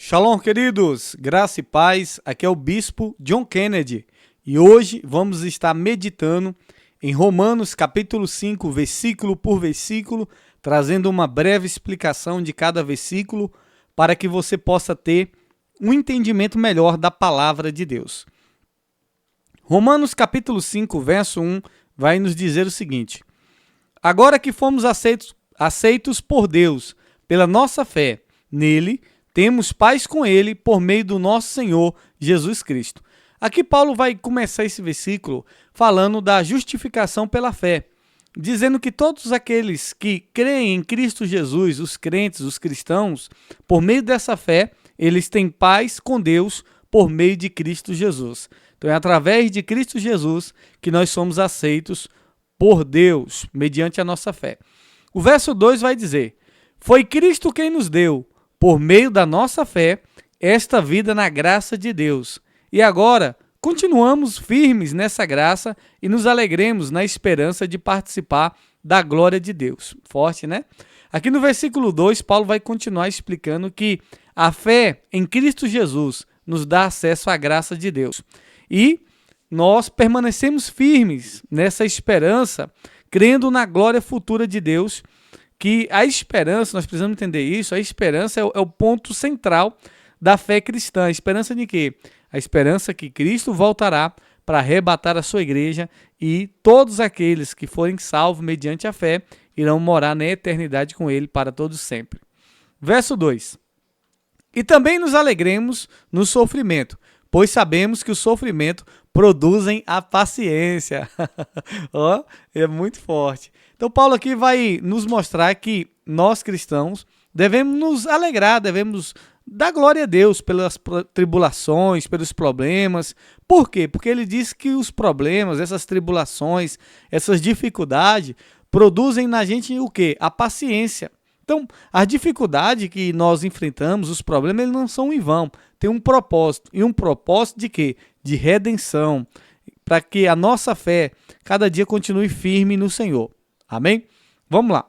Shalom, queridos! Graça e paz, aqui é o Bispo John Kennedy e hoje vamos estar meditando em Romanos capítulo 5, versículo por versículo, trazendo uma breve explicação de cada versículo para que você possa ter um entendimento melhor da palavra de Deus. Romanos capítulo 5, verso 1 vai nos dizer o seguinte: agora que fomos aceitos por Deus pela nossa fé nele, temos paz com ele por meio do nosso Senhor Jesus Cristo. Aqui Paulo vai começar esse versículo falando da justificação pela fé, dizendo que todos aqueles que creem em Cristo Jesus, os crentes, os cristãos, por meio dessa fé, eles têm paz com Deus por meio de Cristo Jesus. Então é através de Cristo Jesus que nós somos aceitos por Deus, mediante a nossa fé. O verso 2 vai dizer: foi Cristo quem nos deu, por meio da nossa fé, esta vida na graça de Deus. E agora, continuamos firmes nessa graça e nos alegremos na esperança de participar da glória de Deus. Forte, né? Aqui no versículo 2, Paulo vai continuar explicando que a fé em Cristo Jesus nos dá acesso à graça de Deus. E nós permanecemos firmes nessa esperança, crendo na glória futura de Deus, que a esperança, nós precisamos entender isso, a esperança é o ponto central da fé cristã. A esperança de quê? A esperança que Cristo voltará para arrebatar a sua igreja e todos aqueles que forem salvos mediante a fé irão morar na eternidade com ele para todos sempre. Verso 2. E também nos alegremos no sofrimento, pois sabemos que o sofrimento produzem a paciência. Ó, é muito forte. Então Paulo aqui vai nos mostrar que nós cristãos devemos nos alegrar, devemos dar glória a Deus pelas tribulações, pelos problemas. Por quê? Porque ele diz que os problemas, essas tribulações, essas dificuldades produzem na gente o quê? A paciência. Então, a dificuldade que nós enfrentamos, os problemas, eles não são em vão. Tem um propósito. E um propósito de quê? De redenção. Para que a nossa fé cada dia continue firme no Senhor. Amém? Vamos lá.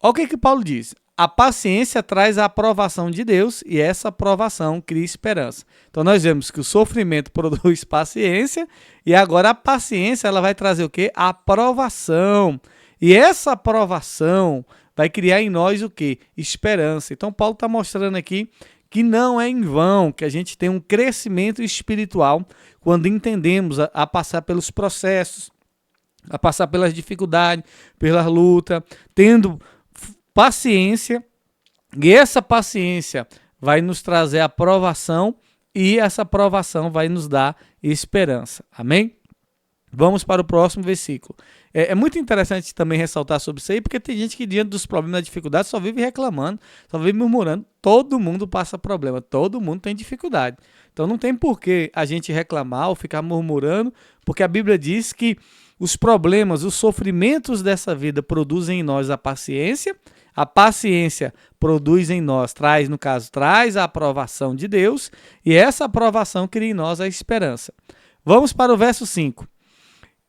Olha o que Paulo diz. A paciência traz a aprovação de Deus e essa aprovação cria esperança. Então nós vemos que o sofrimento produz paciência e agora a paciência ela vai trazer o quê? A aprovação. E essa aprovação vai criar em nós o quê? Esperança. Então Paulo está mostrando aqui que não é em vão que a gente tem um crescimento espiritual quando entendemos a passar pelos processos, a passar pelas dificuldades, pela luta, tendo paciência, e essa paciência vai nos trazer aprovação e essa aprovação vai nos dar esperança. Amém? Vamos para o próximo versículo. É muito interessante também ressaltar sobre isso aí, porque tem gente que diante dos problemas e dificuldades só vive reclamando, só vive murmurando. Todo mundo passa problema, todo mundo tem dificuldade. Então não tem por que a gente reclamar ou ficar murmurando, porque a Bíblia diz que os problemas, os sofrimentos dessa vida produzem em nós a paciência produz em nós, traz a aprovação de Deus, e essa aprovação cria em nós a esperança. Vamos para o verso 5.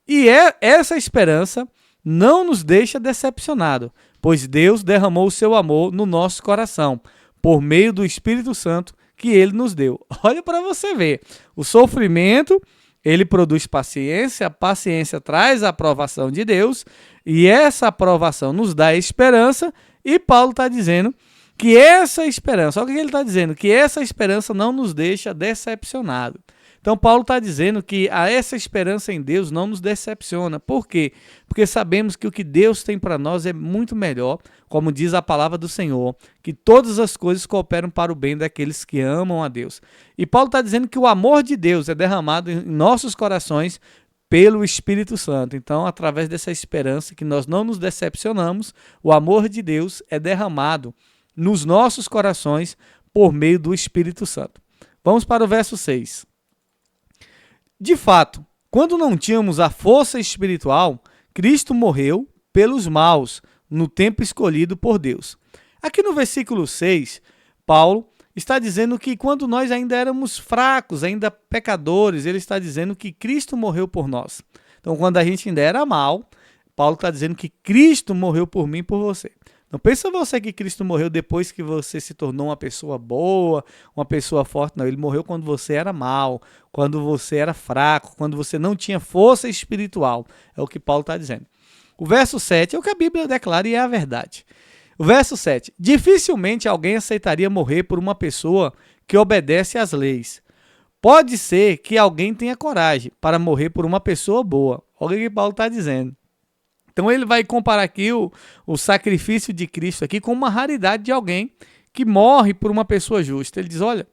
E essa esperança não nos deixa decepcionados, pois Deus derramou o seu amor no nosso coração, por meio do Espírito Santo que ele nos deu. Olha para você ver, o sofrimento ele produz paciência, a paciência traz a aprovação de Deus, e essa aprovação nos dá esperança, e Paulo está dizendo que essa esperança, olha o que ele está dizendo, que essa esperança não nos deixa decepcionados. Então Paulo está dizendo que essa esperança em Deus não nos decepciona. Por quê? Porque sabemos que o que Deus tem para nós é muito melhor, como diz a palavra do Senhor, que todas as coisas cooperam para o bem daqueles que amam a Deus. E Paulo está dizendo que o amor de Deus é derramado em nossos corações pelo Espírito Santo. Então, através dessa esperança que nós não nos decepcionamos, o amor de Deus é derramado nos nossos corações por meio do Espírito Santo. Vamos para o verso 6. De fato, quando não tínhamos a força espiritual, Cristo morreu pelos maus no tempo escolhido por Deus. Aqui no versículo 6, Paulo está dizendo que quando nós ainda éramos fracos, ainda pecadores, ele está dizendo que Cristo morreu por nós. Então, quando a gente ainda era mal, Paulo está dizendo que Cristo morreu por mim e por você. Não pensa você que Cristo morreu depois que você se tornou uma pessoa boa, uma pessoa forte. Não, ele morreu quando você era mau, quando você era fraco, quando você não tinha força espiritual. É o que Paulo está dizendo. O verso 7 é o que a Bíblia declara e é a verdade. O verso 7. Dificilmente alguém aceitaria morrer por uma pessoa que obedece às leis. Pode ser que alguém tenha coragem para morrer por uma pessoa boa. Olha o que Paulo está dizendo. Então ele vai comparar aqui o sacrifício de Cristo aqui com uma raridade de alguém que morre por uma pessoa justa. Ele diz, olha,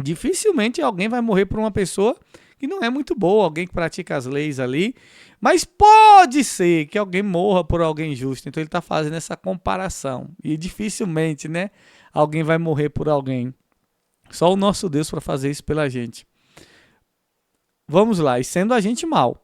dificilmente alguém vai morrer por uma pessoa que não é muito boa, alguém que pratica as leis ali, mas pode ser que alguém morra por alguém justo. Então ele está fazendo essa comparação. E dificilmente, né, alguém vai morrer por alguém. Só o nosso Deus para fazer isso pela gente. Vamos lá, e sendo a gente mal.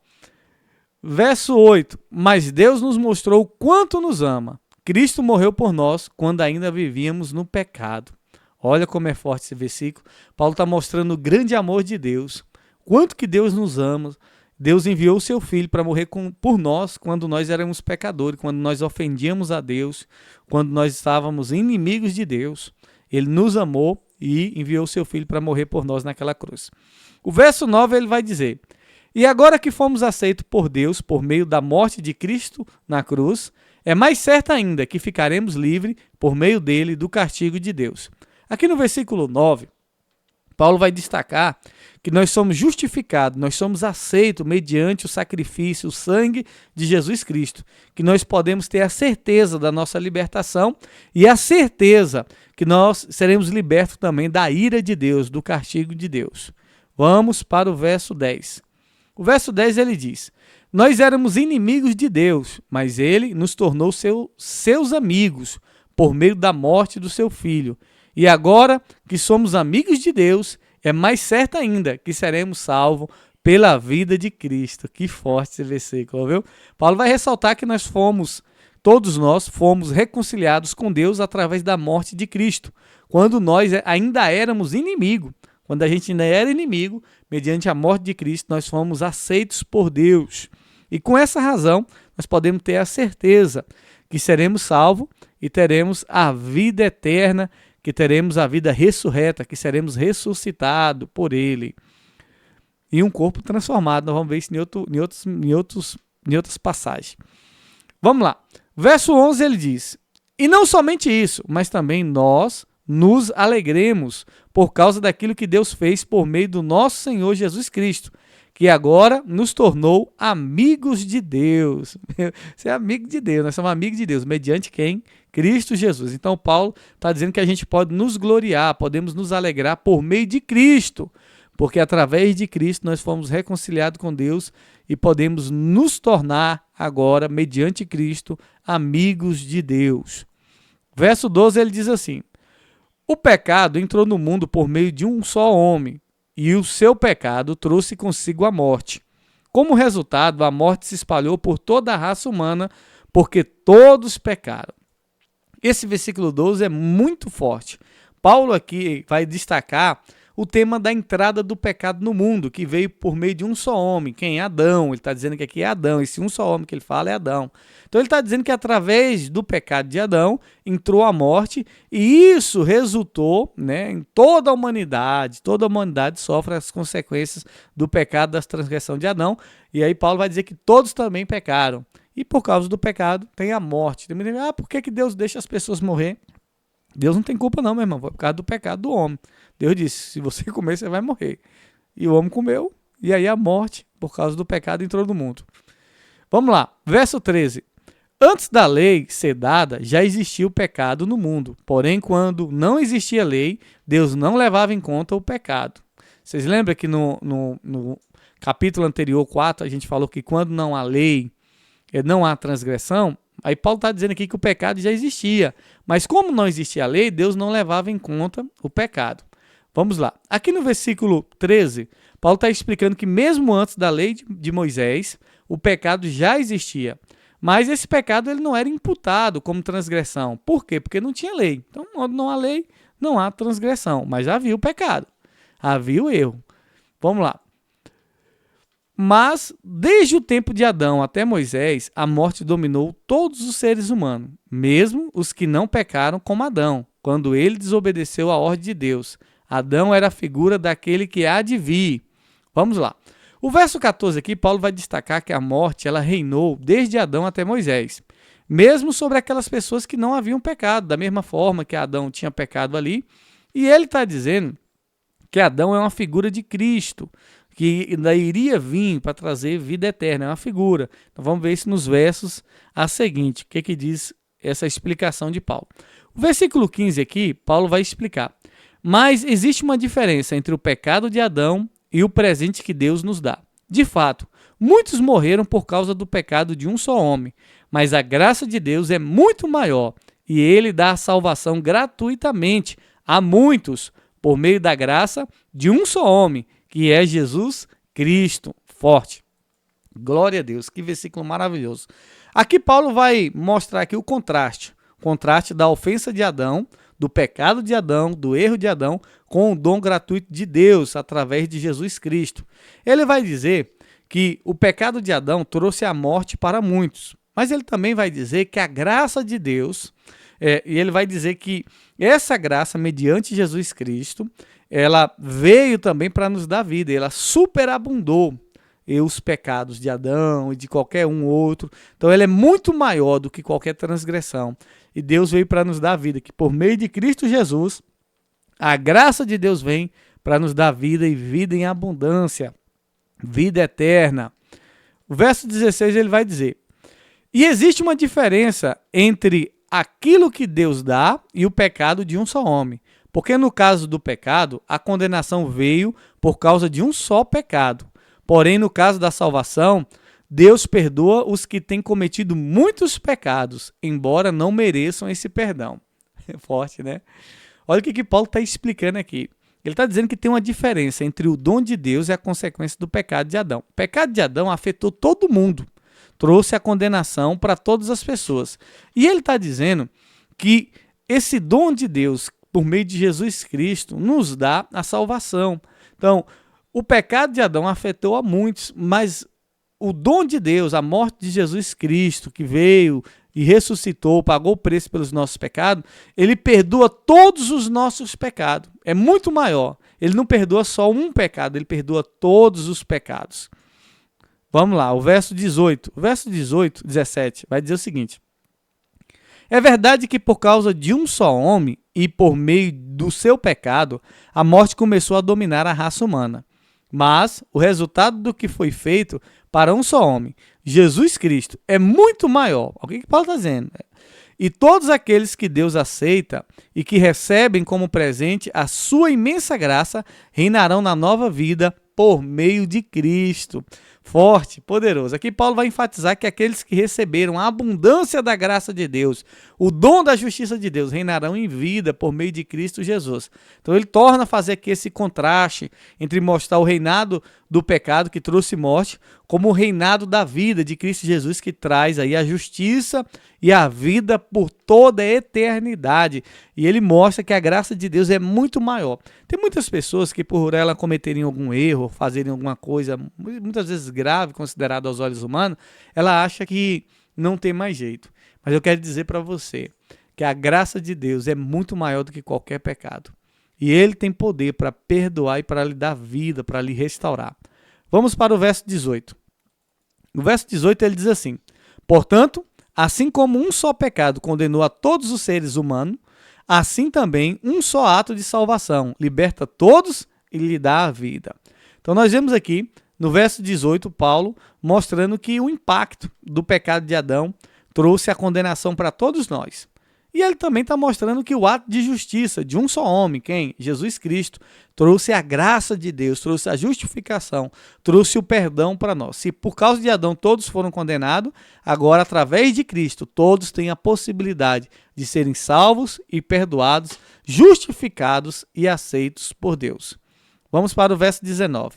Verso 8, mas Deus nos mostrou o quanto nos ama. Cristo morreu por nós quando ainda vivíamos no pecado. Olha como é forte esse versículo. Paulo está mostrando o grande amor de Deus. Quanto que Deus nos ama. Deus enviou o seu Filho para morrer por nós quando nós éramos pecadores, quando nós ofendíamos a Deus, quando nós estávamos inimigos de Deus. Ele nos amou e enviou o seu Filho para morrer por nós naquela cruz. O verso 9 ele vai dizer... E agora que fomos aceitos por Deus por meio da morte de Cristo na cruz, é mais certo ainda que ficaremos livres por meio dele do castigo de Deus. Aqui no versículo 9, Paulo vai destacar que nós somos justificados, nós somos aceitos mediante o sacrifício, o sangue de Jesus Cristo, que nós podemos ter a certeza da nossa libertação e a certeza que nós seremos libertos também da ira de Deus, do castigo de Deus. Vamos para o verso 10. O verso 10 ele diz, nós éramos inimigos de Deus, mas ele nos tornou seus amigos por meio da morte do seu Filho. E agora que somos amigos de Deus, é mais certo ainda que seremos salvos pela vida de Cristo. Que forte esse versículo, viu? Paulo vai ressaltar que todos nós fomos reconciliados com Deus através da morte de Cristo, quando nós ainda éramos inimigos. Quando a gente ainda era inimigo, mediante a morte de Cristo, nós fomos aceitos por Deus. E com essa razão, nós podemos ter a certeza que seremos salvos e teremos a vida eterna, que teremos a vida ressurreta, que seremos ressuscitados por Ele. E um corpo transformado. Nós vamos ver isso em outras passagens. Vamos lá. Verso 11 ele diz, e não somente isso, mas também nós nos alegremos por causa daquilo que Deus fez por meio do nosso Senhor Jesus Cristo, que agora nos tornou amigos de Deus. Você é amigo de Deus, nós somos amigos de Deus, mediante quem? Cristo Jesus. Então Paulo está dizendo que a gente pode nos gloriar, podemos nos alegrar por meio de Cristo, porque através de Cristo nós fomos reconciliados com Deus e podemos nos tornar agora, mediante Cristo, amigos de Deus. Verso 12 ele diz assim, o pecado entrou no mundo por meio de um só homem, e o seu pecado trouxe consigo a morte. Como resultado, a morte se espalhou por toda a raça humana, porque todos pecaram. Esse versículo 12 é muito forte. Paulo aqui vai destacar o tema da entrada do pecado no mundo, que veio por meio de um só homem. Quem é Adão? Ele está dizendo que aqui é Adão. Esse um só homem que ele fala é Adão. Então ele está dizendo que através do pecado de Adão entrou a morte e isso resultou, né, em toda a humanidade sofre as consequências do pecado, das transgressões de Adão. E aí Paulo vai dizer que todos também pecaram. E por causa do pecado tem a morte. Por que Deus deixa as pessoas morrer? Deus não tem culpa não, meu irmão. Foi por causa do pecado do homem. Deus disse, se você comer, você vai morrer. E o homem comeu, e aí a morte, por causa do pecado, entrou no mundo. Vamos lá, verso 13. Antes da lei ser dada, já existia o pecado no mundo. Porém, quando não existia lei, Deus não levava em conta o pecado. Vocês lembram que no capítulo anterior, 4, a gente falou que quando não há lei, não há transgressão? Aí Paulo está dizendo aqui que o pecado já existia. Mas como não existia a lei, Deus não levava em conta o pecado. Vamos lá. Aqui no versículo 13, Paulo está explicando que mesmo antes da lei de Moisés, o pecado já existia. Mas esse pecado ele não era imputado como transgressão. Por quê? Porque não tinha lei. Então, quando não há lei, não há transgressão. Mas havia o pecado. Havia o erro. Vamos lá. Mas, desde o tempo de Adão até Moisés, a morte dominou todos os seres humanos, mesmo os que não pecaram como Adão, quando ele desobedeceu à ordem de Deus. Adão era a figura daquele que há de vir. Vamos lá. O verso 14 aqui, Paulo vai destacar que a morte ela reinou desde Adão até Moisés, mesmo sobre aquelas pessoas que não haviam pecado, da mesma forma que Adão tinha pecado ali. E ele está dizendo que Adão é uma figura de Cristo, que ainda iria vir para trazer vida eterna, é uma figura. Então vamos ver isso nos versos a seguinte, o que diz essa explicação de Paulo. O versículo 15 aqui, Paulo vai explicar. Mas existe uma diferença entre o pecado de Adão e o presente que Deus nos dá. De fato, muitos morreram por causa do pecado de um só homem, mas a graça de Deus é muito maior e ele dá a salvação gratuitamente a muitos, por meio da graça de um só homem, que é Jesus Cristo. Forte. Glória a Deus, que versículo maravilhoso. Aqui Paulo vai mostrar aqui o contraste da ofensa de Adão, do pecado de Adão, do erro de Adão, com o dom gratuito de Deus através de Jesus Cristo. Ele vai dizer que o pecado de Adão trouxe a morte para muitos, mas ele também vai dizer que a graça de Deus, e ele vai dizer que essa graça, mediante Jesus Cristo, ela veio também para nos dar vida, ela superabundou os pecados de Adão e de qualquer um outro. Então ela é muito maior do que qualquer transgressão. E Deus veio para nos dar vida, que por meio de Cristo Jesus, a graça de Deus vem para nos dar vida e vida em abundância, vida eterna. O verso 16 ele vai dizer: e existe uma diferença entre aquilo que Deus dá e o pecado de um só homem. Porque no caso do pecado, a condenação veio por causa de um só pecado. Porém, no caso da salvação, Deus perdoa os que têm cometido muitos pecados, embora não mereçam esse perdão. É forte, né? Olha o que Paulo está explicando aqui. Ele está dizendo que tem uma diferença entre o dom de Deus e a consequência do pecado de Adão. O pecado de Adão afetou todo mundo, trouxe a condenação para todas as pessoas. E ele está dizendo que esse dom de Deus, por meio de Jesus Cristo, nos dá a salvação. Então, o pecado de Adão afetou a muitos, mas o dom de Deus, a morte de Jesus Cristo, que veio e ressuscitou, pagou o preço pelos nossos pecados, ele perdoa todos os nossos pecados. É muito maior. Ele não perdoa só um pecado, ele perdoa todos os pecados. Vamos lá, o verso 18. O verso 17 vai dizer o seguinte: é verdade que por causa de um só homem e por meio do seu pecado, a morte começou a dominar a raça humana. Mas o resultado do que foi feito para um só homem, Jesus Cristo, é muito maior. O que Paulo está dizendo? E todos aqueles que Deus aceita e que recebem como presente a sua imensa graça reinarão na nova vida por meio de Cristo. Forte, poderoso. Aqui Paulo vai enfatizar que aqueles que receberam a abundância da graça de Deus, o dom da justiça de Deus, reinarão em vida por meio de Cristo Jesus. Então ele torna a fazer aqui esse contraste entre mostrar o reinado do pecado que trouxe morte, como o reinado da vida de Cristo Jesus, que traz aí a justiça e a vida por toda a eternidade. E ele mostra que a graça de Deus é muito maior. Tem muitas pessoas que por ela cometerem algum erro, fazerem alguma coisa, muitas vezes grave, considerado aos olhos humanos, ela acha que não tem mais jeito. Mas eu quero dizer para você que a graça de Deus é muito maior do que qualquer pecado. E ele tem poder para perdoar e para lhe dar vida, para lhe restaurar. Vamos para o verso 18. No verso 18 ele diz assim: portanto, assim como um só pecado condenou a todos os seres humanos, assim também um só ato de salvação liberta todos e lhe dá a vida. Então nós vemos aqui no verso 18, Paulo mostrando que o impacto do pecado de Adão trouxe a condenação para todos nós. E ele também está mostrando que o ato de justiça de um só homem, quem? Jesus Cristo, trouxe a graça de Deus, trouxe a justificação, trouxe o perdão para nós. Se por causa de Adão todos foram condenados, agora através de Cristo todos têm a possibilidade de serem salvos e perdoados, justificados e aceitos por Deus. Vamos para o verso 19.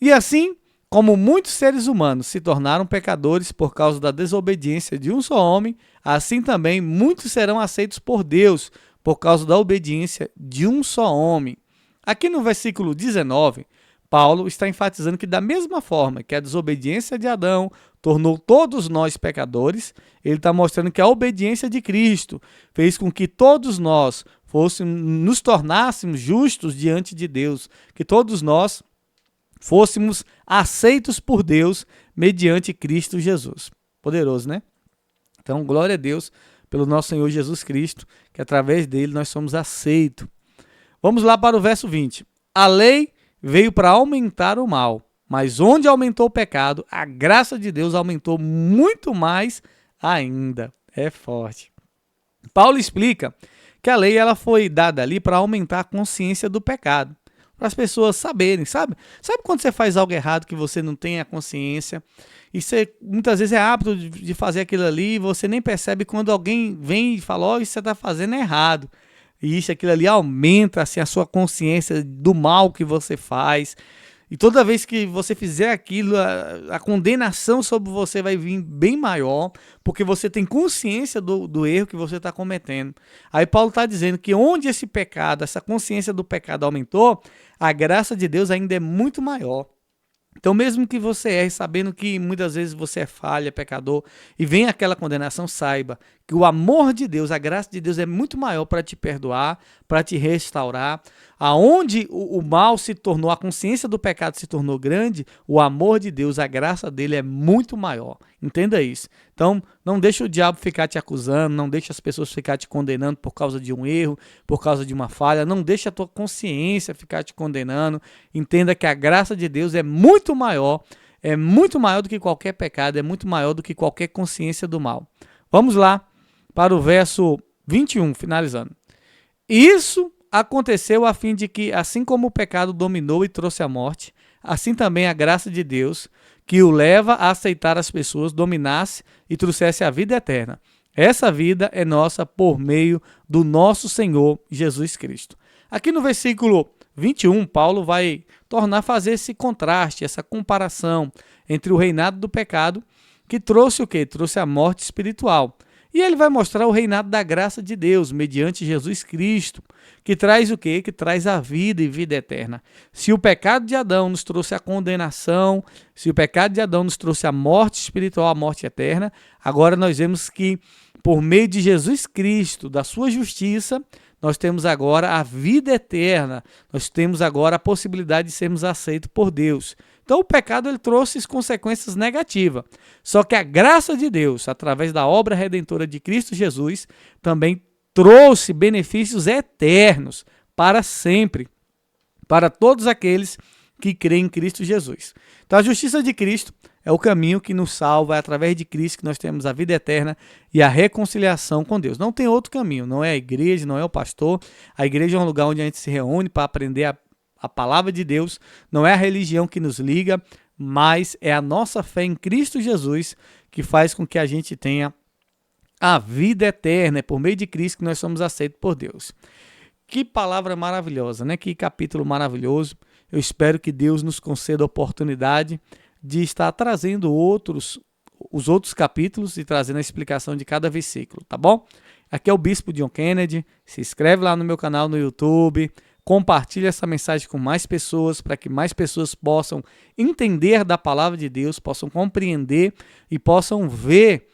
E assim, como muitos seres humanos se tornaram pecadores por causa da desobediência de um só homem, assim também muitos serão aceitos por Deus por causa da obediência de um só homem. Aqui no versículo 19, Paulo está enfatizando que da mesma forma que a desobediência de Adão tornou todos nós pecadores, ele está mostrando que a obediência de Cristo fez com que todos nós nos tornássemos justos diante de Deus, que todos nós fôssemos aceitos por Deus mediante Cristo Jesus. Poderoso, né? Então, glória a Deus pelo nosso Senhor Jesus Cristo, que através dele nós somos aceitos. Vamos lá para o verso 20. A lei veio para aumentar o mal, mas onde aumentou o pecado, a graça de Deus aumentou muito mais ainda. É forte. Paulo explica que a lei ela foi dada ali para aumentar a consciência do pecado, para as pessoas saberem, sabe? Sabe quando você faz algo errado que você não tem a consciência e você muitas vezes é apto de fazer aquilo ali e você nem percebe quando alguém vem e fala, ó, isso você está fazendo errado. E isso, aquilo ali aumenta assim, a sua consciência do mal que você faz. E toda vez que você fizer aquilo, a condenação sobre você vai vir bem maior, porque você tem consciência do erro que você está cometendo. Aí Paulo está dizendo que onde esse pecado, essa consciência do pecado aumentou, a graça de Deus ainda é muito maior. Então, mesmo que você erre, sabendo que muitas vezes você é falha, pecador, e vem aquela condenação, saiba que o amor de Deus, a graça de Deus é muito maior para te perdoar, para te restaurar. Aonde o mal se tornou, a consciência do pecado se tornou grande, o amor de Deus, a graça dele é muito maior. Entenda isso. Então, não deixa o diabo ficar te acusando, não deixa as pessoas ficar te condenando por causa de um erro, por causa de uma falha, não deixa a tua consciência ficar te condenando. Entenda que a graça de Deus é muito maior do que qualquer pecado, é muito maior do que qualquer consciência do mal. Vamos lá para o verso 21, finalizando. Isso aconteceu a fim de que, assim como o pecado dominou e trouxe a morte, assim também a graça de Deus, que o leva a aceitar as pessoas, dominasse e trouxesse a vida eterna. Essa vida é nossa por meio do nosso Senhor Jesus Cristo. Aqui no versículo 21, Paulo vai fazer esse contraste, essa comparação entre o reinado do pecado, que trouxe o quê? Trouxe a morte espiritual. E ele vai mostrar o reinado da graça de Deus, mediante Jesus Cristo, que traz o quê? Que traz a vida e vida eterna. Se o pecado de Adão nos trouxe a condenação, se o pecado de Adão nos trouxe a morte espiritual, a morte eterna, agora nós vemos que, por meio de Jesus Cristo, da sua justiça, nós temos agora a vida eterna, nós temos agora a possibilidade de sermos aceitos por Deus. Então o pecado ele trouxe consequências negativas, só que a graça de Deus, através da obra redentora de Cristo Jesus, também trouxe benefícios eternos para sempre, para todos aqueles que creem em Cristo Jesus. Então a justiça de Cristo é o caminho que nos salva, é através de Cristo que nós temos a vida eterna e a reconciliação com Deus. Não tem outro caminho, não é a igreja, não é o pastor. A igreja é um lugar onde a gente se reúne para aprender a palavra de Deus, não é a religião que nos liga, mas é a nossa fé em Cristo Jesus que faz com que a gente tenha a vida eterna. É por meio de Cristo que nós somos aceitos por Deus. Que palavra maravilhosa, né? Que capítulo maravilhoso. Eu espero que Deus nos conceda a oportunidade de estar trazendo os outros capítulos e trazendo a explicação de cada versículo, tá bom? Aqui é o Bispo John Kennedy. Se inscreve lá no meu canal no YouTube. Compartilhe essa mensagem com mais pessoas, para que mais pessoas possam entender da palavra de Deus, possam compreender e possam ver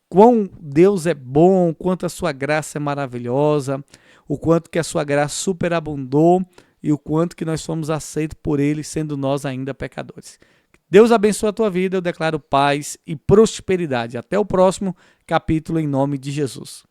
quão Deus é bom, o quanto a sua graça é maravilhosa, o quanto que a sua graça superabundou e o quanto que nós somos aceitos por Ele, sendo nós ainda pecadores. Deus abençoe a tua vida, eu declaro paz e prosperidade. Até o próximo capítulo, em nome de Jesus.